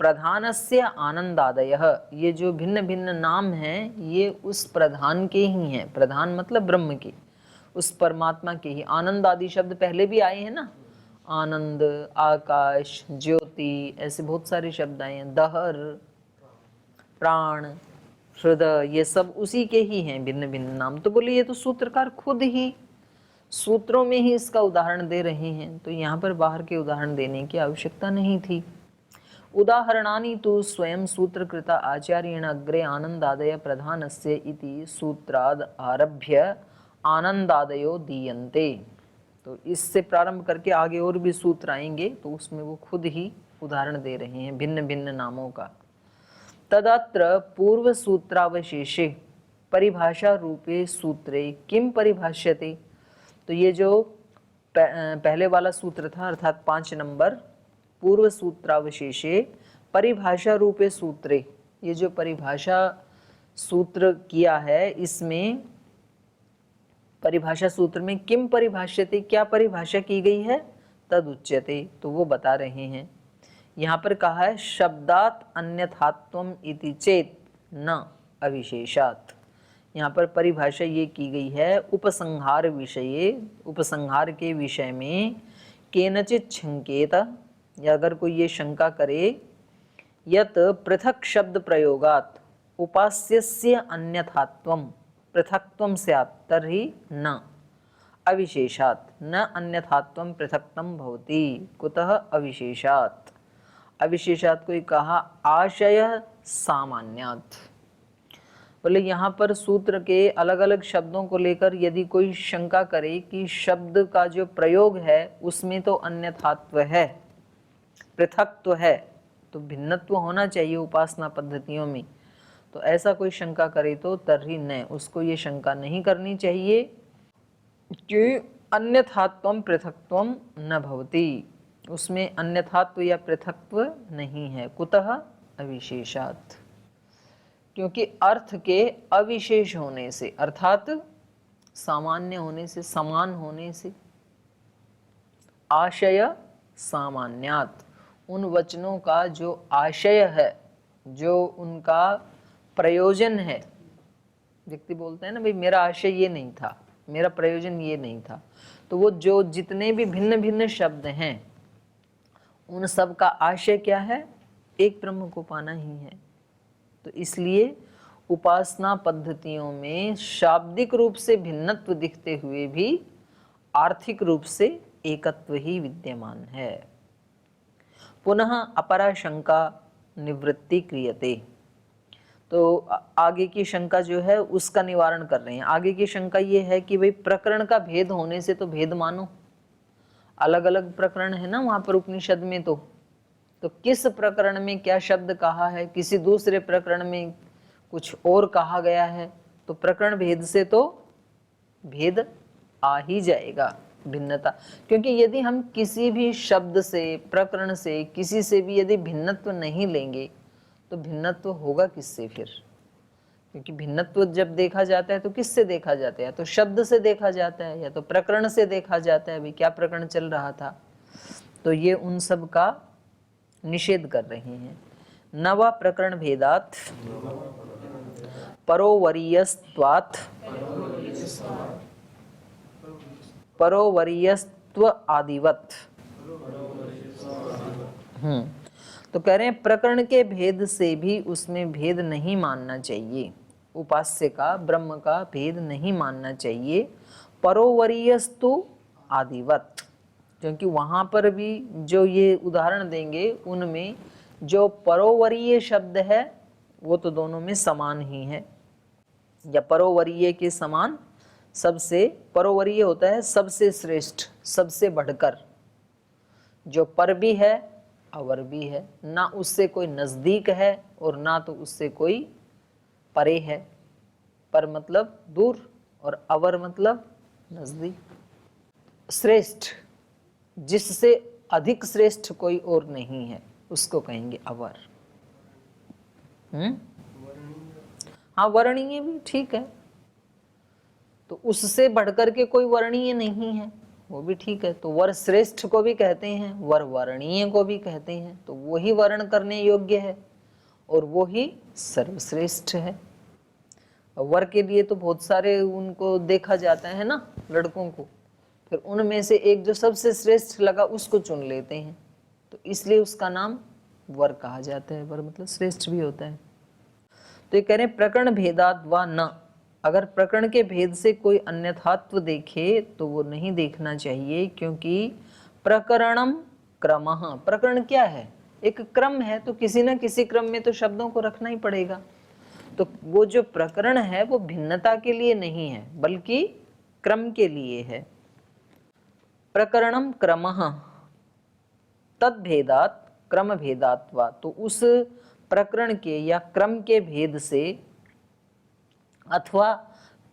प्रधानस्य आनंदादयः, ये जो भिन्न भिन्न नाम हैं ये उस प्रधान के ही हैं। प्रधान मतलब ब्रह्म के, उस परमात्मा के ही। आनंद आदि शब्द पहले भी आए हैं ना, आनंद, आकाश, ज्योति, ऐसे बहुत सारे शब्द आए हैं। दहर, प्राण, हृदय, ये सब उसी के ही हैं भिन्न भिन्न नाम। तो बोले ये तो सूत्रकार खुद ही सूत्रों में ही इसका उदाहरण दे रहे हैं, तो यहाँ पर बाहर के उदाहरण देने की आवश्यकता नहीं थी। उदाहरणानि तु स्वयं सूत्रकृता आचार्येण अग्रे आनंदादय प्रधानस्य इति सूत्राद आरभ्य आनंदादयो दीयन्ते। तो इससे प्रारंभ करके आगे और भी सूत्र आएंगे, तो उसमें वो खुद ही उदाहरण दे रहे हैं भिन्न भिन्न नामों का। तदत्र पूर्व सूत्रावशेषे परिभाषा रूपे सूत्रे किम परिभाष्यते। तो ये जो पहले वाला सूत्र था, अर्थात 5 नंबर, पूर्व सूत्रावशेषे परिभाषा रूपे सूत्रे, ये जो परिभाषा सूत्र किया है, इसमें परिभाषा सूत्र में किम परिभाष्यते, क्या परिभाषा की गई है, तद उच्यते, तो वो बता रहे हैं। यहाँ पर कहा है शब्दात अन्यथात्वम इति चेत न अविशेषात। यहाँ पर परिभाषा ये की गई है उपसंहार विषये, उपसंहार के विषय में केनचित शंकेत, या अगर कोई ये शंका करे, यत पृथक शब्द प्रयोगात उपास्यस्य अन्यथात्वम पृथक्त्वम स्यात् तर्हि न अविशेषात् न अन्यथात्वम पृथक्त्वम भवति। कुतः अविशेषात्, अविशेषात् को कहा आशय सामान्यात्। बोले यहाँ पर सूत्र के अलग अलग शब्दों को लेकर यदि कोई शंका करे कि शब्द का जो प्रयोग है उसमें तो अन्यथात्व है, पृथक्त्व है, तो भिन्नत्व होना चाहिए उपासना पद्धतियों में, तो ऐसा कोई शंका करे तो तर्हि न, उसको ये शंका नहीं करनी चाहिए कि अन्यथात्वम पृथक्त्वम न भवति, उसमें अन्यथात्व या पृथक्त्व नहीं है। कुतः अविशेषात्, क्योंकि अर्थ के अविशेष होने से, अर्थात सामान्य होने से, समान होने से। आशय सामान्यात्, उन वचनों का जो आशय है, जो उनका प्रयोजन है, व्यक्ति बोलते हैं ना भाई मेरा आशय ये नहीं था, मेरा प्रयोजन ये नहीं था, तो वो जो जितने भी भिन्न भिन्न शब्द हैं उन सब का आशय क्या है, एक ब्रह्म को पाना ही है। तो इसलिए उपासना पद्धतियों में शाब्दिक रूप से भिन्नत्व दिखते हुए भी आर्थिक रूप से एकत्व ही विद्यमान है। पुनः अपरा शंका निवृत्ति क्रियते, तो आगे की शंका जो है उसका निवारण कर रहे हैं। आगे की शंका ये है कि भाई प्रकरण का भेद होने से तो भेद मानो, अलग अलग प्रकरण है ना वहाँ पर उपनिषद में, तो किस प्रकरण में क्या शब्द कहा है, किसी दूसरे प्रकरण में कुछ और कहा गया है, तो प्रकरण भेद से तो भेद आ ही जाएगा, भिन्नता। क्योंकि यदि हम किसी भी शब्द से, प्रकरण से, किसी से भी यदि भिन्नत्व नहीं लेंगे तो भिन्नत्व होगा किससे फिर? क्योंकि भिन्नत्व जब देखा जाता है तो किससे देखा जाता है? या तो शब्द से देखा जाता है या तो प्रकरण से देखा जाता है, भाई क्या प्रकरण चल रहा था। तो ये उन सब का निषेध कर रहे हैं। नवा प्रकरण भेदात परोवरीयस्त्वात् परोवरीयस्त्व आदिवत। तो कह रहे हैं प्रकरण के भेद से भी उसमें भेद नहीं मानना चाहिए, उपास्य का, ब्रह्म का भेद नहीं मानना चाहिए। परोवरीयस्तु आदिवत, क्योंकि वहां पर भी जो ये उदाहरण देंगे उनमें जो परोवरीय शब्द है वो तो दोनों में समान ही है, या परोवरीय के समान, सबसे परोवरीय होता है सबसे श्रेष्ठ, सबसे बढ़कर। जो पर भी है अवर भी है, ना उससे कोई नजदीक है और ना तो उससे कोई परे है। पर मतलब दूर और अवर मतलब नजदीक। श्रेष्ठ, जिससे अधिक श्रेष्ठ कोई और नहीं है उसको कहेंगे अवर। हाँ, वर्णीय भी ठीक है, तो उससे बढ़कर के कोई वर्णीय नहीं है, वो भी ठीक है। तो वर श्रेष्ठ को भी कहते हैं, वर वर्णीय को भी कहते हैं, तो वो ही वर्ण करने योग्य है और वो ही सर्वश्रेष्ठ है। वर के लिए तो बहुत सारे उनको देखा जाता है ना, लड़कों को, फिर उनमें से एक जो सबसे श्रेष्ठ लगा उसको चुन लेते हैं, तो इसलिए उसका नाम वर कहा जाता है। वर मतलब श्रेष्ठ भी होता है। तो ये कह रहे हैं प्रकरण भेदात व न, अगर प्रकरण के भेद से कोई अन्यथात्व देखे तो वो नहीं देखना चाहिए, क्योंकि प्रकरणम क्रमः, प्रकरण क्या है, एक क्रम है, तो किसी न किसी क्रम में तो शब्दों को रखना ही पड़ेगा। तो वो जो प्रकरण है वो भिन्नता के लिए नहीं है बल्कि क्रम के लिए है। प्रकरणम क्रमः तद भेदात क्रम भेदात्वा, तो उस प्रकरण के या क्रम के भेद से अथवा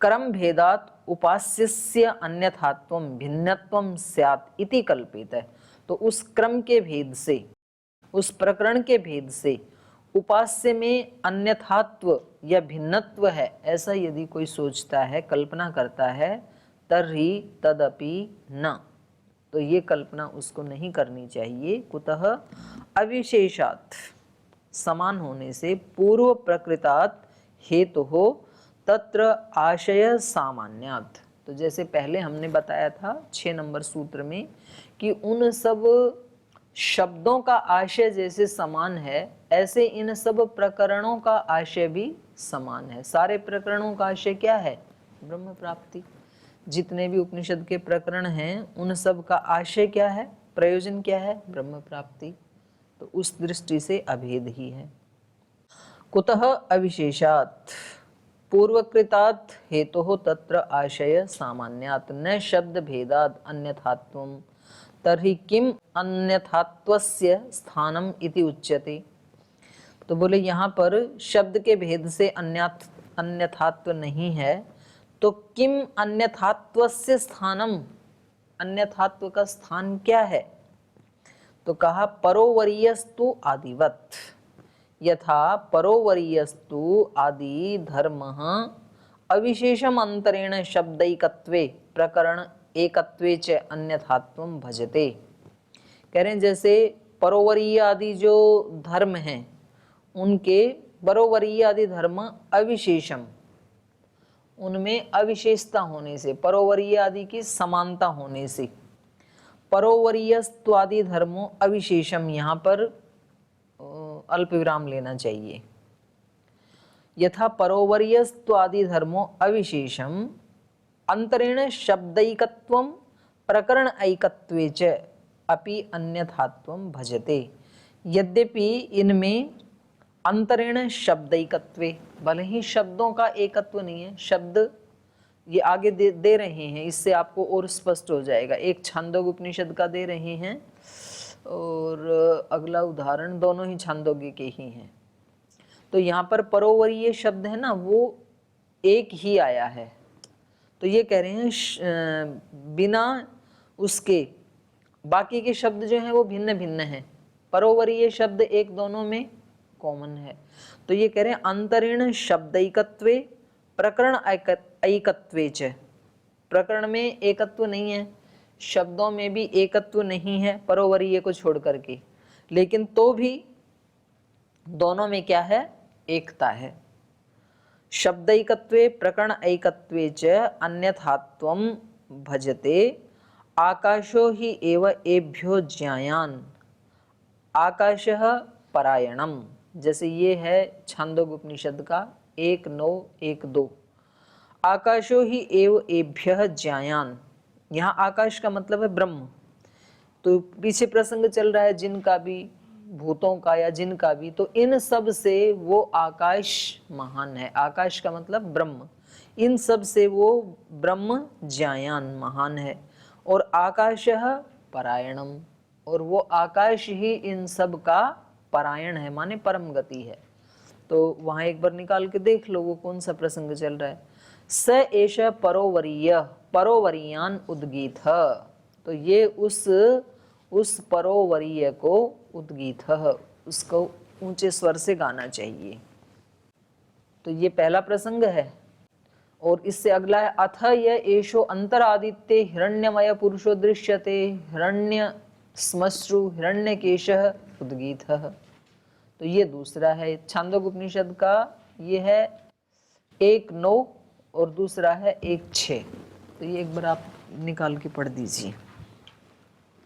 क्रम भेदात उपास्यस्य अन्यथात्वं भिन्नत्वं स्यात् इति कल्पित है। तो उस क्रम के भेद से, उस प्रकरण के भेद से उपास्य में अन्यथात्व या भिन्नत्व है, ऐसा यदि कोई सोचता है, कल्पना करता है, तर्हि तदपि न, तो ये कल्पना उसको नहीं करनी चाहिए। कुतः अविशेषात्, समान होने से, पूर्व प्रकृतात् हेतु हो तत्र आशय सामान्यात्। तो जैसे पहले हमने बताया था 6 नंबर सूत्र में कि उन सब शब्दों का आशय जैसे समान है, ऐसे इन सब प्रकरणों का आशय भी समान है। सारे प्रकरणों का आशय क्या है? ब्रह्म प्राप्ति। जितने भी उपनिषद के प्रकरण हैं उन सब का आशय क्या है, प्रयोजन क्या है? ब्रह्म प्राप्ति। तो उस दृष्टि से अभेद ही है। कुतः अविशेषात् पूर्वकृतात् हेतुः तत्र आशय सामान्यात् न शब्द भेदात् अन्यथात्वं तर्हि किम अन्यथात्वस्य स्थानम इति उच्यते। तो बोले यहाँ पर शब्द के भेद से अन्यथात्व नहीं है, तो किम अन्यथात्वस्य स्थानम, अन्यथात्व का स्थान क्या है? तो कहा परोवरीयस्तु आदिवत, यथा परोवरीयस्तु आदि धर्मः अविशेषम अंतरेण शब्दैकत्वे प्रकरण एकत्वे च अन्यथात्वं भजते। कह रहे हैं जैसे परोवरीय आदि जो धर्म हैं उनके, परोवरीय आदि धर्म अविशेषम, उनमें अविशेषता होने से, परोवरीय आदि की समानता होने से, परोवरीयस्त्वादि धर्मों अविशेषम, यहाँ पर अल्प विराम लेना चाहिए। यथा परोवरीयस्त्वादि धर्मों अविशेषम अंतरेण शब्दैकत्वं प्रकरण ऐकत्वे च अपि अन्यथात्वं भजते। यद्यपि इनमें अंतरेण शब्दैकत्वे, भले ही शब्दों का एकत्व नहीं है, शब्द ये आगे दे रहे हैं, इससे आपको और स्पष्ट हो जाएगा। एक छांदोग्य उपनिषद का दे रहे हैं और अगला उदाहरण दोनों ही छांदोग्य के ही हैं। तो यहाँ पर परोवरीय शब्द है ना, वो एक ही आया है, तो ये कह रहे हैं बिना उसके बाकी के शब्द जो हैं वो भिन्न भिन्न हैं, परोवरीय शब्द एक दोनों में कॉमन है। तो ये कह रहे हैं अंतरेण शब्दैकत्वे प्रकरण ऐकत्वे च, प्रकरण में एकत्व नहीं है, शब्दों में भी एकत्व नहीं है परोवरीय को छोड़ करके, लेकिन तो भी दोनों में क्या है? एकता है। शब्दैकत्वे प्रकरण ऐकत्वे च अन्यथात्वं भजते आकाशो हि एव एभ्यो ज्ञायान् आकाशः परायणम। जैसे ये है छांदोग्य उपनिषद का 1:9-1:2। आकाशो हि एव एभ्यः ज्ञायान्, यहाँ आकाश का मतलब है ब्रह्म। तो पीछे प्रसंग चल रहा है जिनका भी, भूतों का या जिनका भी, तो इन सब से वो आकाश महान है। आकाश का मतलब ब्रह्म, इन सब से वो ब्रह्म ज्ञायान महान है। और आकाशः परायणम, और वो आकाश ही इन सब का परायण है, माने परम गति है। तो वहां एक बार निकाल के देख लो वो कौन सा प्रसंग चल रहा है। स एष परोवरीय परोवरीयान उद्गीत, तो ये उस परोवरीय को उद्गीत, उसको ऊंचे स्वर से गाना चाहिए। तो ये पहला प्रसंग है। और इससे अगला है अथ य एषो अंतरादित्ये हिरण्यमय पुरुषो दृश्यते हिरण्य स्मश्रु हिरण्यकेशः उद्गीतः। तो ये दूसरा है छांदोग्य उपनिषद का, ये है 1:9 और दूसरा है 1:6। तो ये एक बार आप निकाल के पढ़ दीजिए।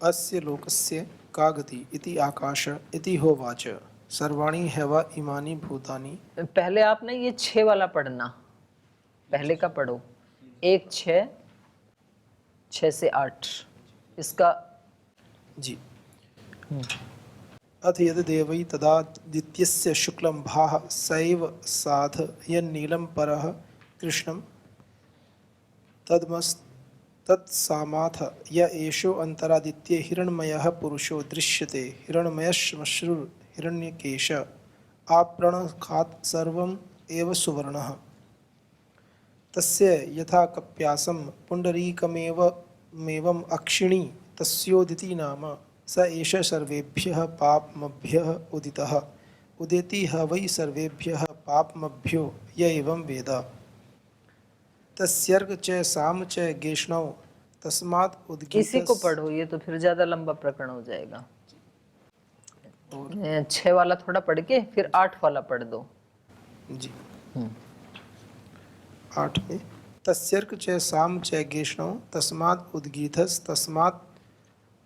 अस्य लोकस्य का गति इति आकाश इति होवाच सर्वाणि हैव इमानि भूतानि। पहले आप ना ये 6 वाला पढ़ना, पहले का पढ़ो 1:6, 6 से 8 इसका जी। अथ यद देवै तदादित्यस्य शुक्लं भाः सैव साध यन्नीलं परः कृष्णं तत्सामाथ य एषो अंतरादित्ये हिरण्मयः पुरुषो दृश्यते हिरण्मयश्मश्रुर्हिरण्यकेश आप्रणखात् सर्वम् एव सुवर्णः तस्य यथा कप्यासं पुण्डरीकमेवम् अक्षिणी तस्योदिति नाम स एष सर्वेभ्यः पापमभ्यः उदितः उदेति ह वै सर्वेभ्यः पापमभ्यो य एवं वेद तस्यर्क च साम च गेष्णौ तस्मात् उद्गीत। इसी को पढ़ो, ये तो फिर ज्यादा लंबा प्रकरण हो जाएगा। 6 वाला थोड़ा पढ़ के फिर 8 वाला पढ़ दो जी। 8 में तस्यर्क च साम च गेष्णौ तस्मात् उद्गीतस् तस्मात्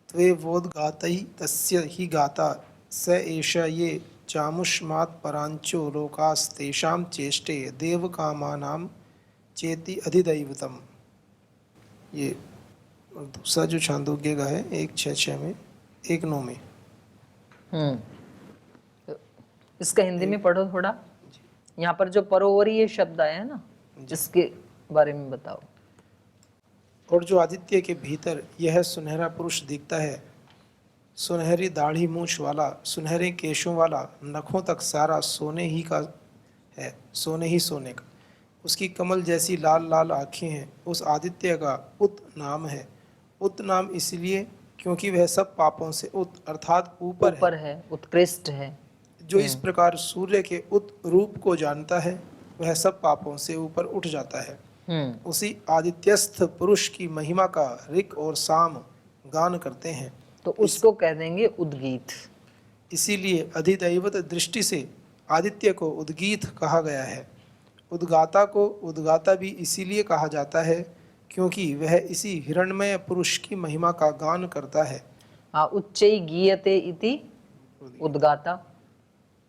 त्वेवोद्गातै तस्य हि गाता स एष ये चामुष्मात् परांचो लोकास्तेषां चेष्टे देवकामानां चेति अधिदैवतम। ये दूसरा जो छांदोग्य का है 1:6 में 1:9 में। इसका हिंदी में पढ़ो थोड़ा। यहाँ पर जो परोवरीय शब्द आया है ना, इसके बारे में बताओ। और जो आदित्य के भीतर यह सुनहरा पुरुष दिखता है, सुनहरी दाढ़ी मूछ वाला, सुनहरे केशों वाला, नखों तक सारा सोने ही का है, सोने ही सोने का। उसकी कमल जैसी लाल लाल आँखें हैं। उस आदित्य का उत नाम है। उत नाम इसलिए क्योंकि वह सब पापों से उत अर्थात ऊपर है, उत्कृष्ट है। जो इस प्रकार सूर्य के उत रूप को जानता है वह सब पापों से ऊपर उठ जाता है। उसी आदित्यस्थ पुरुष की महिमा का ऋक और साम गान करते हैं, तो उसको कह देंगे उद्गीत। इसीलिए अधिदैवत दृष्टि से आदित्य को उद्गीत कहा गया है। उद्गाता को उद्गाता भी इसीलिए कहा जाता है क्योंकि वह इसी हिरण्मय पुरुष की महिमा का गान करता है। उच्चै गीयते इति उद्गाता।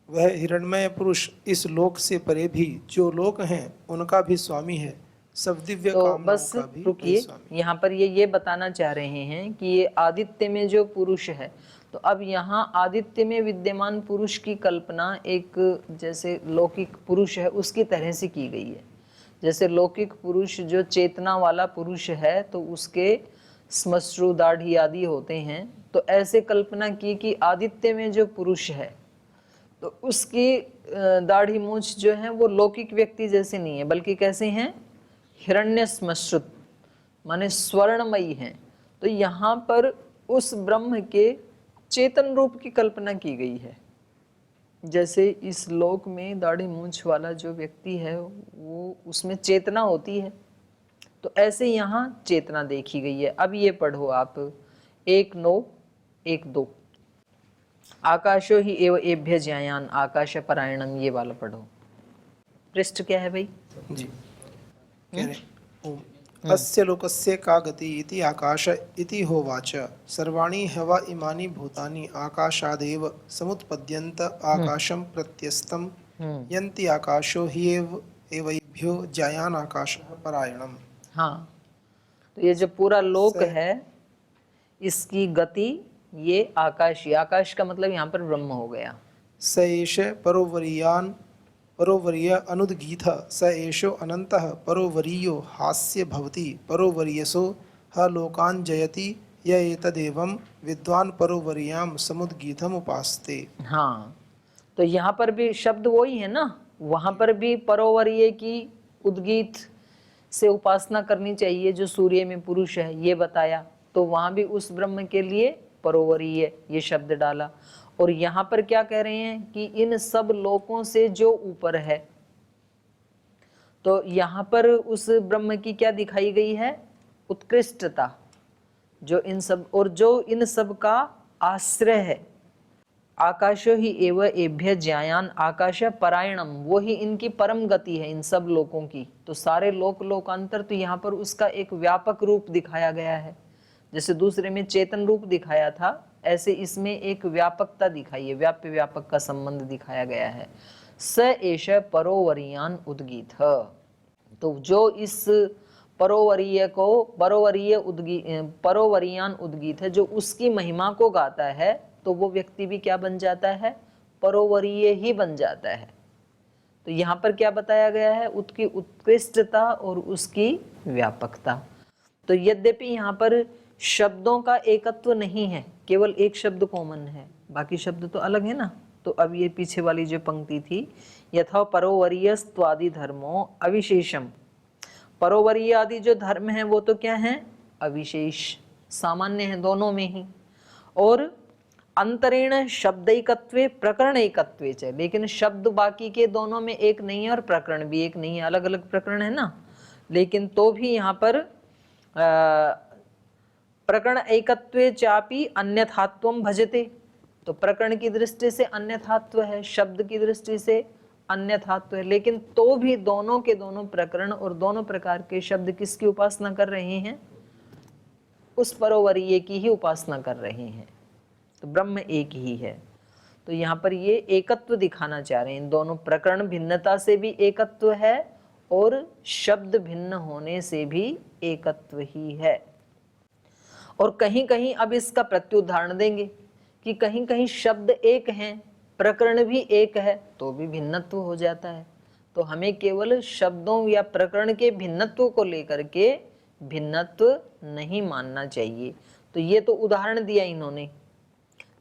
वह हिरण्मय पुरुष इस लोक से परे भी जो लोक हैं उनका भी स्वामी है, सब दिव्य कामनाओं बस का भी रुकिए, स्वामी। यहाँ पर ये बताना चाह रहे हैं कि ये आदित्य में जो पुरुष है, तो अब यहाँ आदित्य में विद्यमान पुरुष की कल्पना एक जैसे लौकिक पुरुष है उसकी तरह से की गई है। जैसे लौकिक पुरुष जो चेतना वाला पुरुष है तो उसके श्मश्रु दाढ़ी आदि होते हैं, तो ऐसे कल्पना की कि आदित्य में जो पुरुष है तो उसकी दाढ़ी मूछ जो है वो लौकिक व्यक्ति जैसे नहीं है, बल्कि कैसे हैं, हिरण्य श्मश्रुत माने स्वर्णमयी हैं। तो यहाँ पर उस ब्रह्म के चेतन रूप की कल्पना की गई है। जैसे इस लोक में दाढ़ी मूछ वाला जो व्यक्ति है वो उसमें चेतना होती है, तो ऐसे यहाँ चेतना देखी गई है। अब ये पढ़ो आप 1:9 1:2 आकाशो ही एव एभ्य ज्यायान आकाश परायणम, ये वाला पढ़ो। पृष्ठ क्या है भाई जी? कह रहे अस्य लोकस्य का गति इति आकाश इति होवाच सर्वाणि हवा इमानि भूतानि आकाशादेव समुत्पद्यन्त आकाशं प्रत्यस्तं यन्ति आकाशो हि एवैभ्यो ज्यायान आकाशः परायणम। हाँ, तो ये जो पूरा लोक है इसकी गति ये आकाश, आकाश का मतलब यहाँ पर ब्रह्म हो गया। स एष परोवर्य अनुद्गीत स एषो अनन्तः परोवर्यो हास्य भवति परोवर्यसो ह लोकान् जयति य एतदेवं विद्वान् परोवर्यां समुद्गीतम् उपासते। हाँ, तो यहाँ पर भी शब्द वही है ना, वहाँ पर भी परोवर्य की उद्गीत से उपासना करनी चाहिए जो सूर्य में पुरुष है, ये बताया। तो वहाँ भी उस ब्रह्म के लिए परोवर्य ये शब्द डाला। और यहाँ पर क्या कह रहे हैं कि इन सब लोकों से जो ऊपर है, तो यहाँ पर उस ब्रह्म की क्या दिखाई गई है? उत्कृष्टता, जो इन सब और जो इन सब का आश्रय है। आकाशो ही एव एभ्य ज्यायान आकाश परायणम, वो ही इनकी परम गति है इन सब लोकों की। तो सारे लोकांतर, तो यहाँ पर उसका एक व्यापक रूप दिखाया गया है। जैसे दूसरे में चेतन रूप दिखाया था, ऐसे इसमें एक व्यापकता दिखाई है, व्याप्य व्यापक का संबंध दिखाया गया है। स एष परोवरियान उद्गीत, तो जो इस परोवरियान उद्गीत है, जो उसकी महिमा को गाता है, तो वो व्यक्ति भी क्या बन जाता है? परोवरीय ही बन जाता है। तो यहाँ पर क्या बताया गया है? उसकी उत्कृष्टता और उसकी व्यापकता। तो यद्यपि यहाँ पर शब्दों का एकत्व नहीं है, केवल एक शब्द कॉमन है, बाकी शब्द तो अलग है ना। तो अब ये पीछे वाली जो पंक्ति थी, यथा परोवरीयस्त्वादि धर्मो अविशेषम, परोवरीय आदि जो धर्म है वो तो क्या है? अविशेष, सामान्य है दोनों में ही। और अंतरेण शब्दैकत्वे प्रकरण एकत्वे च, लेकिन शब्द बाकी के दोनों में एक नहीं है और प्रकरण भी एक नहीं है, अलग अलग प्रकरण है ना। लेकिन तो भी यहाँ पर प्रकरण एकत्वे चापि अन्यथात्वम भजते, तो प्रकरण की दृष्टि से अन्यथात्व है, शब्द की दृष्टि से अन्यथात्व है, लेकिन तो भी दोनों के दोनों प्रकरण और दोनों प्रकार के शब्द किसकी उपासना कर रहे हैं? उस परोवरीय की ही उपासना कर रहे हैं। तो ब्रह्म एक ही है। तो यहाँ पर ये एकत्व दिखाना चाह रहे हैं, इन दोनों प्रकरण भिन्नता से भी एकत्व है और शब्द भिन्न होने से भी एकत्व ही है। और कहीं कहीं अब इसका प्रत्युदाहरण देंगे कि कहीं कहीं शब्द एक हैं, प्रकरण भी एक है, तो भी भिन्नत्व हो जाता है। तो हमें केवल शब्दों या प्रकरण के भिन्नत्व को लेकर के भिन्नत्व नहीं मानना चाहिए। तो ये तो उदाहरण दिया इन्होंने,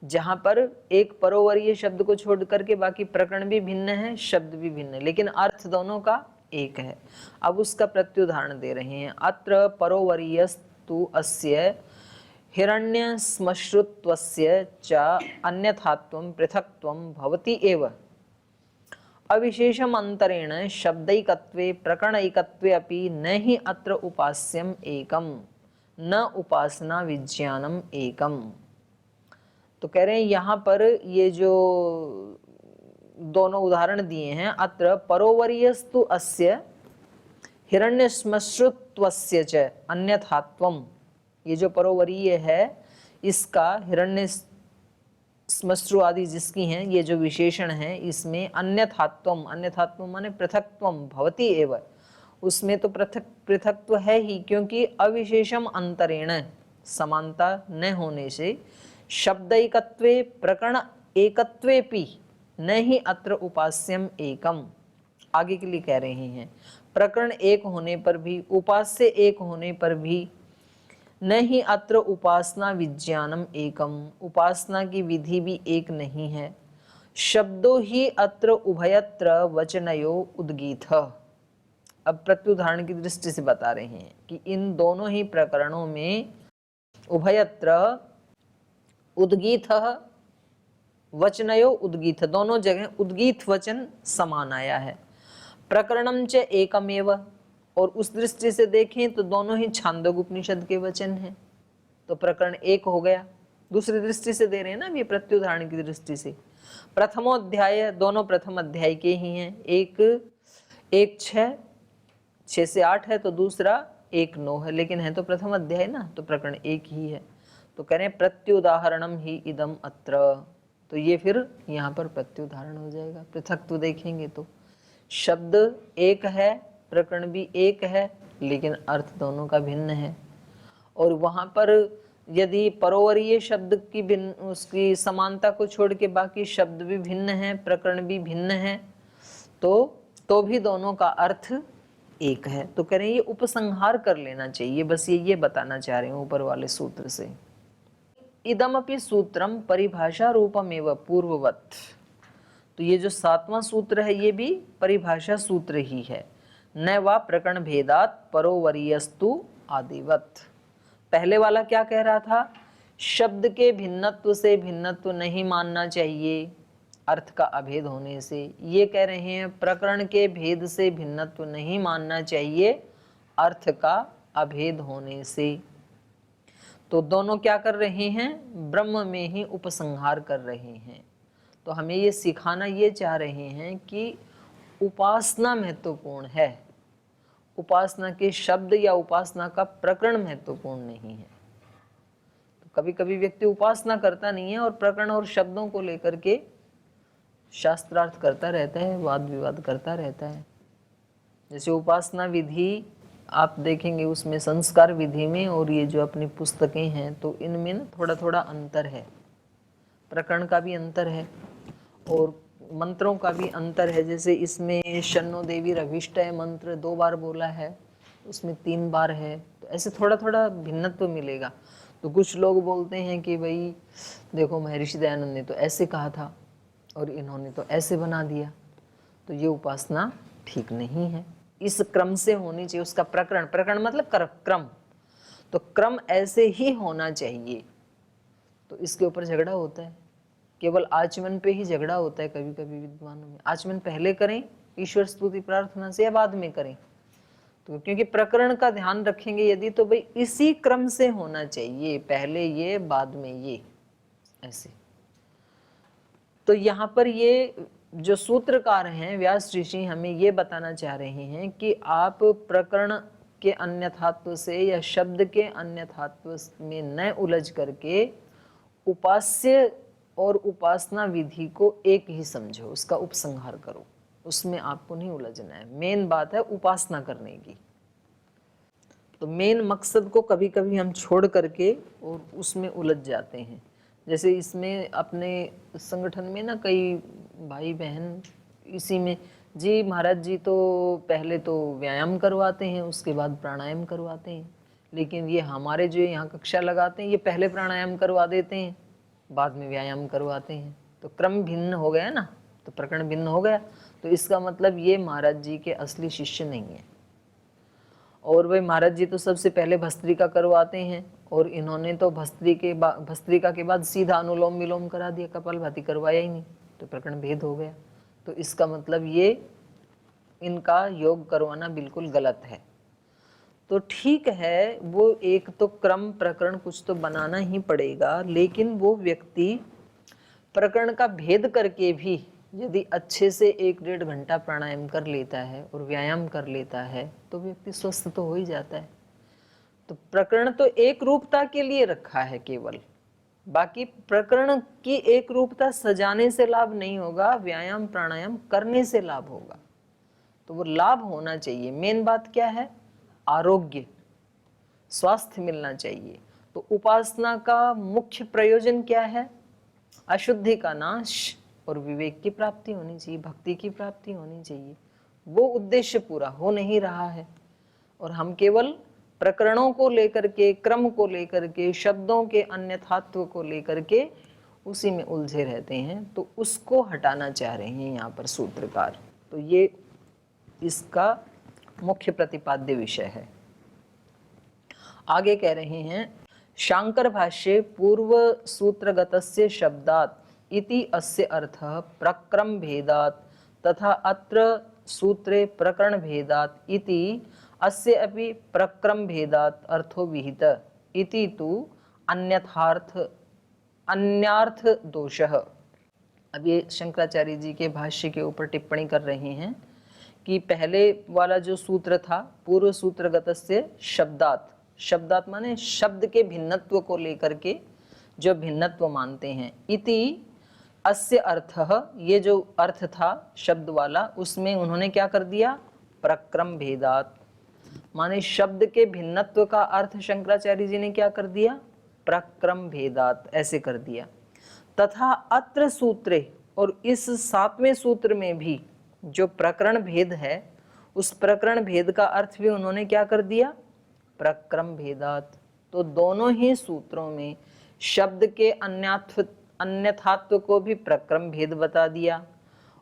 जहां पर एक परोवरीय शब्द को छोड़ करके बाकी प्रकरण भी भिन्न है, शब्द भी भिन्न है, लेकिन अर्थ दोनों का एक है। अब उसका प्रत्युदाहरण दे रहे हैं। अत्र परोवरीयस्तु अस्य हिरण्य श्मश्रुत्वस्य च अन्यथात्वं पृथक्त्वं भवति एव, अविशेषम अंतरेण शब्दैकत्वे प्रकरणैकत्वे अपि न हि अत्र उपास्यम एकम न उपासना विज्ञानम एकम। तो कह रहे हैं यहाँ पर ये जो दोनों उदाहरण दिए हैं, अत्र परोवरीयस्तु अस्य हिरण्यश्मश्रुत्वस्य च अन्यथात्वम, ये जो परोवरीय है इसका हिरण्य श्मश्रु आदि जिसकी हैं, ये जो विशेषण है, इसमें अन्यथात्वम, अन्यथात्वम माने पृथक्त्वम भवति एव, उसमें तो पृथक्त्व है ही, क्योंकि अविशेषम अंतरेण, समानता न होने से, शब्दैकत्वे प्रकरण एकत्वेपि न ही अत्र उपास्यम एकम, आगे के लिए कह रहे हैं प्रकरण एक होने पर भी, उपास्य एक होने पर भी, न ही अत्र उपासना विज्ञानम एकम, उपासना की विधि भी एक नहीं है, शब्दों ही अत्र उभयत्र वचनयो उद्गीत। अब प्रत्युदाहरण की दृष्टि से बता रहे हैं कि इन दोनों ही प्रकरणों में उभयत्र उद्गीत वचनयो उद्गीत, दोनों जगह उद्गीत वचन समान आया है। प्रकरणम च एकमेव, और उस दृष्टि से देखें तो दोनों ही छांदोग्य उपनिषद के वचन हैं, तो प्रकरण एक हो गया। दूसरी दृष्टि से दे रहे हैं ना ये प्रत्युदाहरण की दृष्टि से। प्रथमोध्याय, दोनों प्रथम अध्याय के ही हैं, एक 6 से 8 है, तो दूसरा 1 9 है, लेकिन है तो प्रथम अध्याय ना, तो प्रकरण एक ही है। तो कह रहे हैं प्रत्युदाहरणम ही इदम अत्र, तो ये फिर यहाँ पर प्रत्युदाहरण हो जाएगा। पृथक तो देखेंगे तो शब्द एक है, प्रकरण भी एक है, लेकिन अर्थ दोनों का भिन्न है। और वहाँ पर यदि परोवरीय शब्द की भिन्न, उसकी समानता को छोड़ के बाकी शब्द भी भिन्न है, प्रकरण भी भिन्न है, तो भी दोनों का अर्थ एक है। तो कह रहे हैं ये उपसंहार कर लेना चाहिए, बस ये बताना चाह रहे हैं ऊपर वाले सूत्र से। इदमपि सूत्रम परिभाषा रूपमेव पूर्ववत, तो ये जो 7वां सूत्र है ये भी परिभाषा सूत्र ही है। न वा प्रकरण भेदात परोवरीयस्तु आदिवत। पहले वाला क्या कह रहा था? शब्द के भिन्नत्व से भिन्नत्व नहीं मानना चाहिए, अर्थ का अभेद होने से। ये कह रहे हैं प्रकरण के भेद से भिन्नत्व नहीं मानना चाहिए अर्थ का अभेद होने से। तो दोनों क्या कर रहे हैं, ब्रह्म में ही उपसंहार कर रहे हैं। तो हमें ये सिखाना ये चाह रहे हैं कि उपासना महत्वपूर्ण है, उपासना के शब्द या उपासना का प्रकरण महत्वपूर्ण नहीं है। तो कभी कभी व्यक्ति उपासना करता नहीं है और प्रकरण और शब्दों को लेकर के शास्त्रार्थ करता रहता है, वाद विवाद करता रहता है। जैसे उपासना विधि आप देखेंगे उसमें संस्कार विधि में और ये जो अपनी पुस्तकें हैं तो इनमें ना थोड़ा थोड़ा अंतर है, प्रकरण का भी अंतर है और मंत्रों का भी अंतर है। जैसे इसमें शन्नो देवी रविष्टय मंत्र 2 बार बोला है, उसमें 3 बार है, तो ऐसे थोड़ा थोड़ा भिन्नत्व मिलेगा। तो कुछ लोग बोलते हैं कि भाई देखो महर्षि दयानंद ने तो ऐसे कहा था और इन्होंने तो ऐसे बना दिया, तो ये उपासना ठीक नहीं है। इस क्रम से होनी चाहिए उसका प्रकरण, प्रकरण मतलब क्रम, तो क्रम ऐसे ही होना चाहिए। तो इसके ऊपर झगड़ा होता है, केवल आचमन पे ही झगड़ा होता है कभी कभी विद्वानों में। आचमन पहले करें ईश्वर स्तुति प्रार्थना से या बाद में करें, तो क्योंकि प्रकरण का ध्यान रखेंगे यदि तो भाई इसी क्रम से होना चाहिए, पहले ये बाद में ये, ऐसे। तो यहाँ पर ये जो सूत्रकार हैं व्यास ऋषि हमें ये बताना चाह रहे हैं कि आप प्रकरण के अन्यथात्व से या शब्द के अन्यथात्व में न उलझ करके उपास्य और उपासना विधि को एक ही समझो, उसका उपसंहार करो, उसमें आपको नहीं उलझना है। मेन बात है उपासना करने की। तो मेन मकसद को कभी कभी हम छोड़ करके और उसमें उलझ जाते हैं। जैसे इसमें अपने संगठन में ना कई भाई बहन इसी में, जी महाराज जी तो पहले तो व्यायाम करवाते हैं उसके बाद प्राणायाम करवाते हैं, लेकिन ये हमारे जो यहाँ कक्षा लगाते हैं ये पहले प्राणायाम करवा देते हैं बाद में व्यायाम करवाते हैं। तो क्रम भिन्न हो गया ना, तो प्रकरण भिन्न हो गया। तो इसका मतलब ये महाराज जी के असली शिष्य नहीं है। और वे महाराज जी तो सबसे पहले भस्त्रिका करवाते हैं और इन्होंने तो भस्त्रिका के बाद सीधा अनुलोम विलोम करा दिया, कपालभाति करवाया ही नहीं, तो प्रकरण भेद हो गया। तो इसका मतलब ये इनका योग करवाना बिल्कुल गलत है। तो ठीक है, वो एक तो क्रम प्रकरण कुछ तो बनाना ही पड़ेगा, लेकिन वो व्यक्ति प्रकरण का भेद करके भी यदि अच्छे से 1-1.5 घंटा प्राणायाम कर लेता है और व्यायाम कर लेता है तो व्यक्ति स्वस्थ तो हो ही जाता है। तो प्रकरण तो एक रूपता के लिए रखा है केवल, बाकी प्रकरण की एक रूपता सजाने से लाभ नहीं होगा, व्यायाम प्राणायाम करने से लाभ होगा। तो वो लाभ होना चाहिए। मेन बात क्या है, आरोग्य, स्वास्थ्य मिलना चाहिए। तो उपासना का मुख्य प्रयोजन क्या है, अशुद्धि का नाश और विवेक की प्राप्ति होनी चाहिए, भक्ति की प्राप्ति होनी चाहिए। वो उद्देश्य पूरा हो नहीं रहा है और हम केवल प्रकरणों को लेकर के, क्रम को लेकर के, शब्दों के अन्यथात्व को लेकर के उसी में उलझे रहते हैं। तो उसको हटाना चाह रहे हैं यहाँ पर सूत्रकार। तो ये इसका मुख्य प्रतिपाद्य विषय है। आगे कह रहे हैं शांकर भाष्ये पूर्व सूत्रगतस्य शब्दात् इति अस्य अर्थः प्रक्रम भेदात् तथा अत्र सूत्रे प्रकरण भेदात् इति अस्य अपि प्रक्रम भेदात् अर्थो विहित इति तु अन्यार्थ दोषः। अब ये शंकराचार्य जी के भाष्य के ऊपर टिप्पणी कर रहे हैं कि पहले वाला जो सूत्र था पूर्व सूत्रगतस्य शब्दात्, शब्दात् माने शब्द के भिन्नत्व को लेकर के जो भिन्नत्व मानते हैं, इति अस्य अर्थः, ये जो अर्थ था शब्द वाला उसमें उन्होंने क्या कर दिया, प्रक्रम भेदात्, माने शब्द के भिन्नत्व का अर्थ शंकराचार्य जी ने क्या कर दिया, प्रक्रम भेदात् ऐसे कर दिया। तथा अत्र सूत्रे, और इस 7वें सूत्र में भी जो प्रकरण भेद है उस प्रकरण भेद का अर्थ भी उन्होंने क्या कर दिया, प्रक्रम भेदात्। तो दोनों ही सूत्रों में शब्द के अन्यथात्व को भी प्रक्रम भेद बता दिया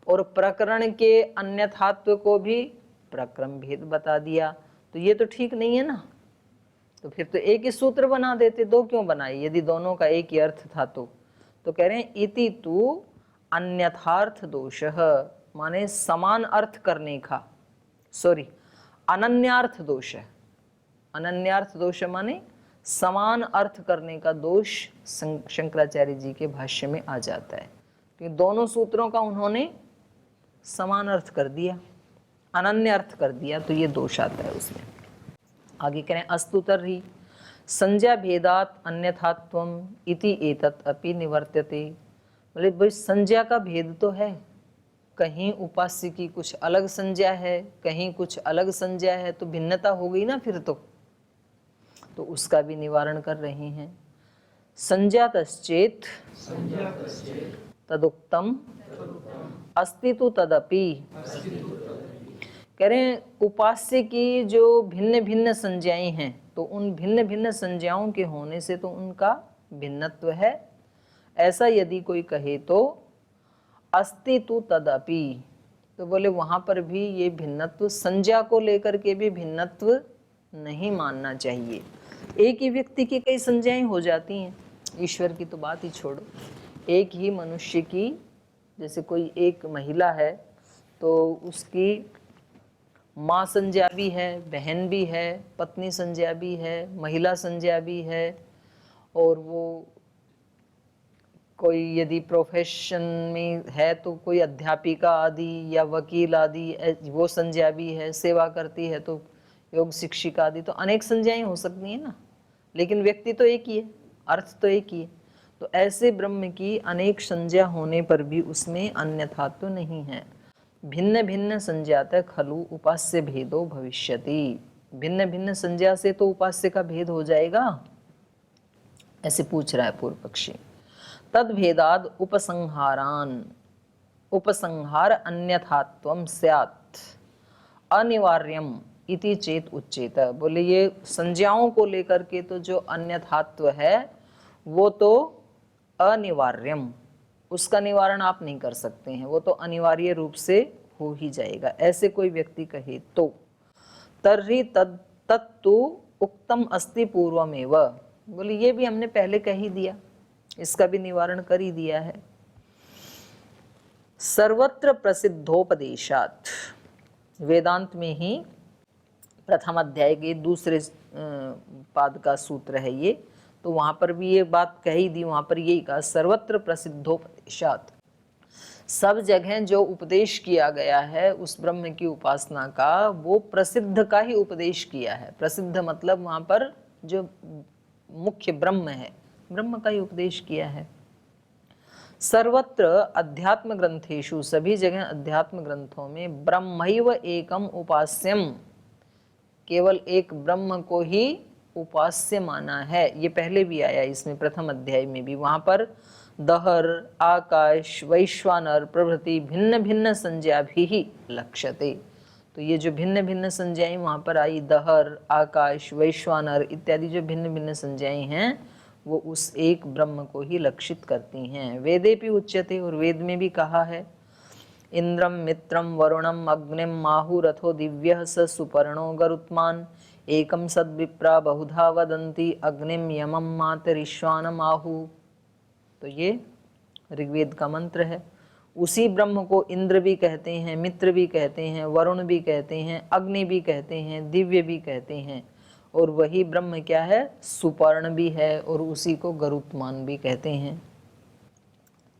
और प्रकरण के अन्यथात्व को भी प्रक्रम भेद बता दिया। तो ये तो ठीक नहीं है ना। तो फिर तो एक ही सूत्र बना देते, दो क्यों बनाए यदि दोनों का एक ही अर्थ था। तो कह रहे हैं इति तु अन्यथार्थ दोषः माने समान अर्थ करने का, सॉरी अनन्यार्थ दोष है। अनन्यार्थ दोष माने समान अर्थ करने का दोष शंकराचार्य जी के भाष्य में आ जाता है कि दोनों सूत्रों का उन्होंने समान अर्थ कर दिया, अनन्य अर्थ कर दिया, तो ये दोष आता है उसमें। आगे करें अस्तु तर्हि संज्ञा भेदात अन्यथात्वम इति एतत् अपि निवर्त्यते। बोले भाई संज्ञा का भेद तो है, कहीं उपास्य की कुछ अलग संज्ञा है, कहीं कुछ अलग संज्ञा है, तो भिन्नता हो गई ना फिर तो उसका भी निवारण कर रहे हैं। संज्ञातश्चेत् तदुक्तम अस्तितु तदपि। कह रहे हैं उपास्य की जो भिन्न भिन्न संज्ञाएं हैं, तो उन भिन्न भिन्न संज्ञाओं के होने से तो उनका भिन्नत्व है। ऐसा यदि कोई कहे तो अस्तितु तदपि, तो बोले वहां पर भी ये भिन्नत्व, संज्ञा को लेकर के भी भिन्नत्व नहीं मानना चाहिए। एक ही व्यक्ति की कई संज्ञाएं हो जाती हैं, ईश्वर की तो बात ही छोड़ो। एक ही मनुष्य की, जैसे कोई एक महिला है तो उसकी माँ संज्ञा भी है, बहन भी है, पत्नी संज्ञा भी है, महिला संज्ञा भी है, और वो कोई यदि प्रोफेशन में है तो कोई अध्यापिका आदि या वकील आदि वो संज्ञा भी है, सेवा करती है तो योग शिक्षिका आदि, तो अनेक संज्ञाएं हो सकती हैं ना, लेकिन व्यक्ति तो एक ही है, अर्थ तो एक ही है। तो ऐसे ब्रह्म की अनेक संज्ञा होने पर भी उसमें अन्यथा तो नहीं है। भिन्न भिन्न संज्ञात खलु उपास्य भेदो भविष्यति। भिन्न भिन्न संज्ञा से तो उपास्य का भेद हो जाएगा, ऐसे पूछ रहा है पूर्व पक्षी। तद भेदाद उपसंहारान, उपसंहार अन्यथात्वम स्यात् अनिवार्यम इति चेत उच्चेत। बोले ये संज्ञाओं को लेकर के तो जो अन्यथात्व है वो तो अनिवार्यम, उसका निवारण आप नहीं कर सकते हैं, वो तो अनिवार्य रूप से हो ही जाएगा। ऐसे कोई व्यक्ति कहे तो तर्हि तत्तु उक्तम अस्ति पूर्वमेव। बोले ये भी हमने पहले कह ही दिया, इसका भी निवारण कर ही दिया है। सर्वत्र प्रसिद्धोपदेशात्, वेदांत में ही प्रथम अध्याय के दूसरे पाद का सूत्र है ये, तो वहां पर भी ये बात कही दी, वहां पर यही कहा सर्वत्र प्रसिद्धोपदेशात्, सब जगह जो उपदेश किया गया है उस ब्रह्म की उपासना का, वो प्रसिद्ध का ही उपदेश किया है। प्रसिद्ध मतलब वहां पर जो मुख्य ब्रह्म है, ब्रह्म का ही उपदेश किया है। सर्वत्र अध्यात्म ग्रंथेषु, सभी जगह अध्यात्म ग्रंथों में ब्रह्मैव एकम उपास्यम, केवल एक ब्रह्म को ही उपास्य माना है। ये पहले भी आया इसमें, प्रथम अध्याय में भी, वहां पर दहर, आकाश, वैश्वानर प्रभृति भिन्न भिन्न संज्ञा भी ही लक्ष्यते। तो ये जो भिन्न भिन्न संज्ञाएं वहां पर आई, दहर, आकाश, वैश्वानर इत्यादि जो भिन्न भिन्न संज्ञाएं हैं, वो उस एक ब्रह्म को ही लक्षित करती हैं। वेदे भी उच्यते, और वेद में भी कहा है, इंद्रम मित्रम वरुणम अग्निम माहुरथो दिव्यः स सुपर्णो गरुत्मान एकम सद्विप्रा बहुधा वदन्ति अग्निम यमम मातरिश्वानम आहु। तो ये ऋग्वेद का मंत्र है। उसी ब्रह्म को इंद्र भी कहते हैं, मित्र भी कहते हैं, वरुण भी कहते हैं, अग्नि भी कहते हैं, दिव्य भी कहते हैं, और वही ब्रह्म क्या है, सुपर्ण भी है, और उसी को गरुत्मान भी कहते हैं।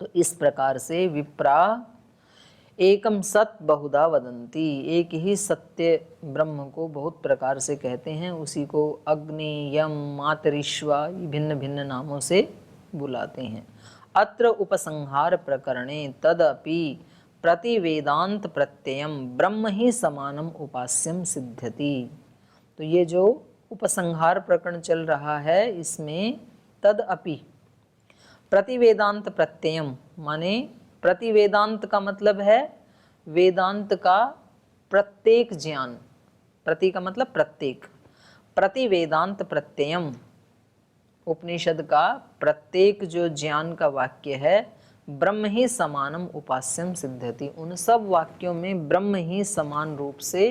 तो इस प्रकार से विप्रा एकम सत बहुधा वदंती, एक ही सत्य ब्रह्म को बहुत प्रकार से कहते हैं, उसी को अग्नि, यम, मातरिश्वा भिन्न भिन्न नामों से बुलाते हैं। अत्र उपसंहार प्रकरणे तदपि प्रतिवेदांत प्रत्ययम ब्रह्म ही समानम उपास्यम सिद्ध्यति। तो ये जो उपसंहार प्रकरण चल रहा है, इसमें तदपि प्रतिवेदांत प्रत्ययम माने प्रतिवेदांत का मतलब है वेदांत का प्रत्येक ज्ञान, प्रति का मतलब प्रत्येक, प्रतिवेदांत प्रत्ययम उपनिषद का प्रत्येक जो ज्ञान का वाक्य है, ब्रह्म ही समानम उपास्यम सिद्ध्यति, उन सब वाक्यों में ब्रह्म ही समान रूप से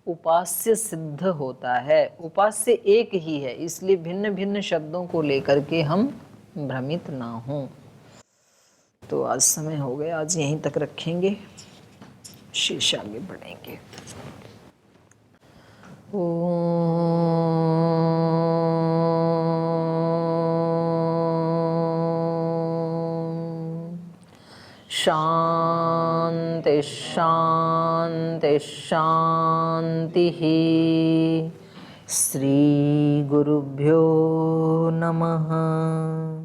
उपास्य सिद्ध होता है। उपास्य एक ही है, इसलिए भिन्न भिन्न शब्दों को लेकर के हम भ्रमित ना हों। तो आज समय हो गया, आज यहीं तक रखेंगे, शेष आगे बढ़ेंगे। शांति शांति शांति। श्री गुरुभ्यो नमः।